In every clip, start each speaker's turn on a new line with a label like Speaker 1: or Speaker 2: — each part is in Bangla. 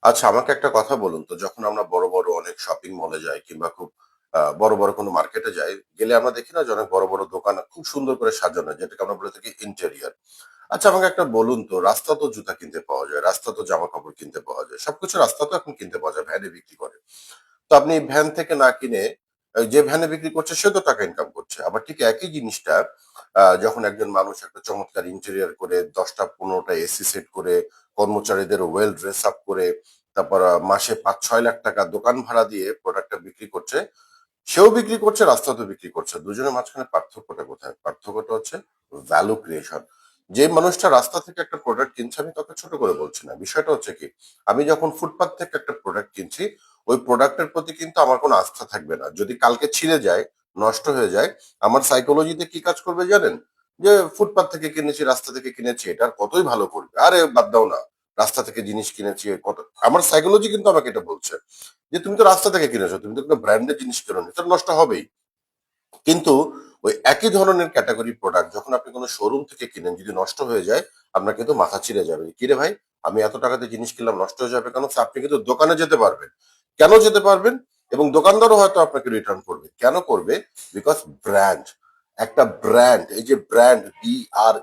Speaker 1: আচ্ছা, আমাকে একটা কথা বলুন তো, যখন আমরা বড় বড় অনেক শপিং মলে যাই কিংবা খুব বড় বড় কোনো মার্কেটে যাই, গেলে আমরা দেখি না যে অনেক বড় বড় দোকান খুব সুন্দর করে সাজানো, যেটাকে আমরা বলে থাকি ইন্টেরিয়র। আচ্ছা, আমাকে একটা বলুন তো, রাস্তা তো জুতা কিনতে পাওয়া যায়, রাস্তা তো জামা কাপড় কিনতে পাওয়া যায়, সবকিছু রাস্তা তো এখন কিনতে পাওয়া যায়, ভ্যানে বিক্রি করে। তো আপনি ভ্যান থেকে না কিনে যে ভ্যানে বিক্রি করছে সে তো টাকা ইনকাম করছে। আবার ঠিক একই জিনিসটা যখন একজন মানুষ একটা চমৎকার ইন্টেরিয়র করে ১০টা ১৫টা এসি সেট করে কর্মচারীদের ওয়েল ড্রেস আপ করে তারপর মাসে ৫-৬ লাখ টাকা দোকান ভাড়া দিয়ে প্রোডাক্টটা বিক্রি করছে, সেও বিক্রি করছে, রাস্তাতেও বিক্রি করছে। দুজনের মাঝখানে পার্থক্যটা কোথায়? পার্থক্যটা হচ্ছে ভ্যালু ক্রিয়েশন। যে মানুষটা রাস্তা থেকে একটা প্রোডাক্ট কিনছে, আমি তাকে ছোট করে বলছি না। বিষয়টা হচ্ছে কি, আমি যখন ফুটপাত থেকে একটা প্রোডাক্ট কিনছি, ওই প্রোডাক্টের প্রতি কিন্তু আমার কোনো আস্থা থাকবে না। যদি কালকে ছিঁড়ে যায়, নষ্ট হয়ে যায়, আমার সাইকোলজিতে কি কাজ করবে জানেন? যে ফুটপাত থেকে কিনেছি, রাস্তা থেকে কিনেছি, এটা আর কতই ভালো করবে। আরে বাদ দাও না। রাস্তা থেকে জিনিস কিনেছি কত, আমার সাইকোলজি কিন্তু আমাকে এটা বলছে। যে তুমি তো রাস্তা থেকে কিনেছো, তুমি তো একটা ব্র্যান্ডের জিনিস কেনোনি, এটা নষ্ট হবেই। কিন্তু ওই একই ধরনের ক্যাটাগরি প্রোডাক্ট যখন আপনি কোনো শোরুম থেকে কিনেন, যদি নষ্ট হয়ে যায়, আপনার কিন্তু মাথা ছিঁড়ে যাবে। কিরে ভাই, আমি এত টাকাতে জিনিস কিনলাম, নষ্ট হয়ে যাবে কেন? আপনি কিন্তু দোকানে যেতে পারবেন। কেন যেতে পারবেন? এবং দোকানদারও হয়তো আপনাকে রিটার্ন করবে। কেন করবে? Because brand. একটা ব্র্যান্ড, এই যে ব্র্যান্ড, BRAND,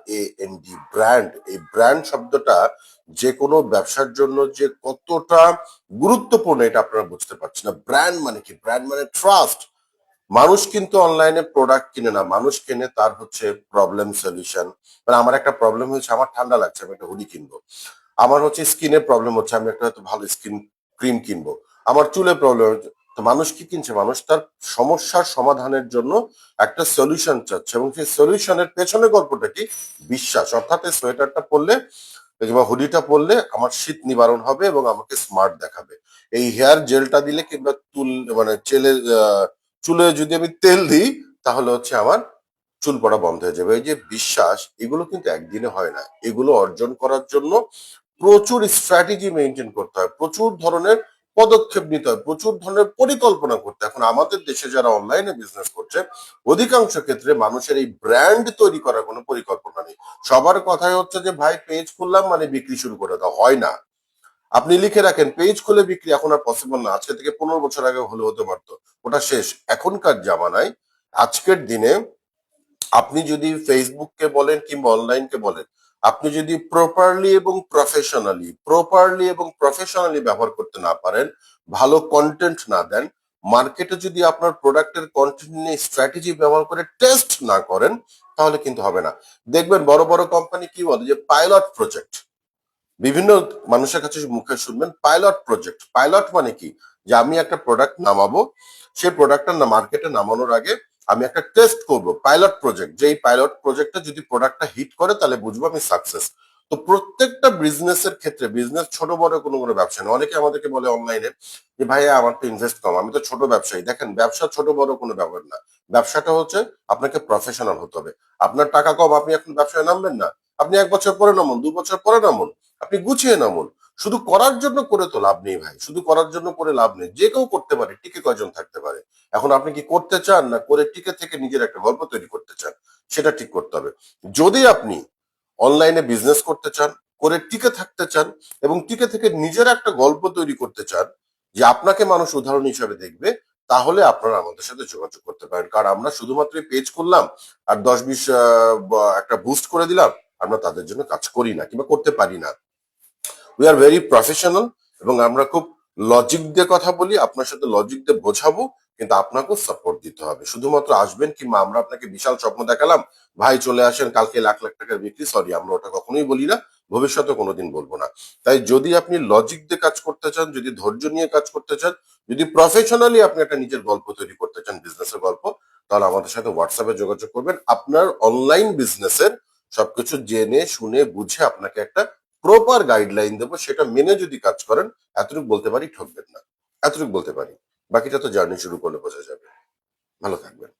Speaker 1: ব্র্যান্ড, এই ব্র্যান্ড শব্দটা যে কোনো ব্যবসার জন্য যে কতটা গুরুত্বপূর্ণ, এটা আপনারা বুঝতে পারছেন না। ব্র্যান্ড মানে কি? ব্র্যান্ড মানে ট্রাস্ট। মানুষ কিন্তু অনলাইনে প্রোডাক্ট কিনে না, মানুষ কেনে তার হচ্ছে প্রবলেম সলিউশন। মানে আমার একটা প্রবলেম হয়েছে, আমার ঠান্ডা লাগছে, আমি একটা হুডি কিনবো। আমার হচ্ছে স্কিনের প্রবলেম হচ্ছে, আমি একটা হয়তো ভালো স্কিন ক্রিম কিনবো। আমার চুলে প্রবলেম হচ্ছে। তো মানুষ কি কিনছে? মানুষ তার সমস্যার সমাধানের জন্য একটা সলিউশন চাচ্ছে, এবং সেই সলিউশনের পেছনে গল্পটা কি? বিশ্বাস। অর্থাৎ এই সোয়েটারটা পরলে কিংবা হুডিটা পরলে আমার শীত নিবারণ হবে এবং আমাকে স্মার্ট দেখাবে। এই হেয়ার জেলটা দিলে কিংবা মানে চুলে যদি আমি তেল দিই, তাহলে হচ্ছে আমার চুল পড়া বন্ধ হয়ে যাবে। এই যে বিশ্বাস, এগুলো কিন্তু একদিনে হয় না। এগুলো অর্জন করার জন্য প্রচুর স্ট্র্যাটেজি মেনটেন করতে হয়, প্রচুর ধরনের পদক্ষেপ নিতে হয়, প্রচুর ধরনের পরিকল্পনা করতে হয়। এখন আমাদের দেশে যারা অনলাইনে বিজনেস করছে, অধিকাংশ ক্ষেত্রে মানুষের এই ব্র্যান্ড তৈরি করার কোনো পরিকল্পনা নেই। সবার কথাই হচ্ছে যে ভাই পেজ খুললাম মানে বিক্রি শুরু করে দাও। হয় না। আপনি লিখে রাখেন পেজ খুলে বিক্রি এখন আর পসিবল না। আজকে থেকে 15 বছর আগে হলে হতে পারতো, ওটা শেষ। এখনকার জামানায়, আজকের দিনে আপনি যদি ফেসবুককে বলেন কিংবা অনলাইনকে বলেন, আপনি যদি প্রপারলি এবং প্রফেশনালি ব্যবহার করতে না পারেন, ভালো কন্টেন্ট না দেন, মার্কেটে যদি আপনার প্রোডাক্টের কন্টেন্ট নিয়ে স্ট্র্যাটেজি ব্যবহার করে টেস্ট না করেন, তাহলে কিন্তু হবে না। দেখবেন বড় বড় কোম্পানি কি বলে, যে পাইলট প্রজেক্ট। বিভিন্ন মানুষের কাছে মুখে শুনবেন পাইলট প্রজেক্ট। পাইলট মানে কি? যে আমি একটা প্রোডাক্ট নামাবো, সেই প্রোডাক্টটা মার্কেটে নামানোর আগে আমি একটা টেস্ট করব, পাইলট প্রজেক্ট। যে এই পাইলট প্রজেক্টটা যদি প্রোডাক্টটা হিট করে, তাহলে বুঝবো আমি সাকসেস। তো প্রত্যেকটা বিজনেসের ক্ষেত্রে, বিজনেস ছোট বড় কোনো কোনো ব্যবসা না। অনেকে আমাদেরকে বলে অনলাইনে যে ভাইয়া আমার তো ইনভেস্ট কম, আমি তো ছোট ব্যবসায়ী। দেখেন, ব্যবসা ছোট বড় কোনো ব্যাপার না। ব্যবসাটা হচ্ছে আপনাকে প্রফেশনাল হতে হবে। আপনার টাকা কম, আপনি এখন ব্যবসায় নামবেন না। আপনি 1 বছর পরে নামুন, 2 বছর পরে নামুন, আপনি গুছিয়ে নামুন। শুধু করার জন্য করে তো লাভ নেই ভাই, শুধু করার জন্য করে লাভ নেই। যে কেউ করতে পারে, টিকে কয়জন থাকতে পারে? এখন আপনি কি করতে চান, না করে টিকে থেকে নিজের একটা গল্প তৈরি করতে চান? সেটা ঠিক করতে হবে। যদি আপনি অনলাইনে বিজনেস করতে চান, করে টিকে থাকতে চান, এবং টিকে থেকে নিজের একটা গল্প তৈরি করতে চান, যে আপনাকে মানুষ উদাহরণ হিসাবে দেখবে, তাহলে আপনারা আমাদের সাথে যোগাযোগ করতে পারেন। কারণ আমরা শুধুমাত্র পেজ করলাম আর 10-20 একটা বুস্ট করে দিলাম, আমরা তাদের জন্য কাজ করি না কিংবা করতে পারি না। উই আর ভেরি প্রফেশনাল, এবং আমরা খুব লজিক দিয়ে কথা বলি, আপনার সাথে লজিক দিয়ে বোঝাবো। কিন্তু আপনাকেও সাপোর্ট দিতে হবে। শুধুমাত্র আসবেন কিংবা আমরা আপনাকে বিশাল স্বপ্ন দেখালাম, ভাই চলে আসেন কালকে লাখ লাখ টাকার বিক্রি, সরি, আমরা ওটা কখনোই বলি না, ভবিষ্যতে কোনোদিন বলবো না। তাই যদি আপনি লজিক দিয়ে কাজ করতে চান, যদি ধৈর্য নিয়ে কাজ করতে চান, যদি প্রফেশনালি আপনি একটা নিজের গল্প তৈরি করতে চান, বিজনেসের গল্প, তাহলে আমাদের সাথে হোয়াটসঅ্যাপে যোগাযোগ করবেন। আপনার অনলাইন বিজনেসের সবকিছু জেনে শুনে বুঝে আপনাকে একটা প্রপার গাইডলাইন দেবো, সেটা মেনে যদি কাজ করেন, এতটুকু বলতে পারি ঠকবেন না। এতটুকু বলতে পারি। বাকিটা তো জার্নি শুরু করলে বোঝা যাবে। ভালো থাকবেন।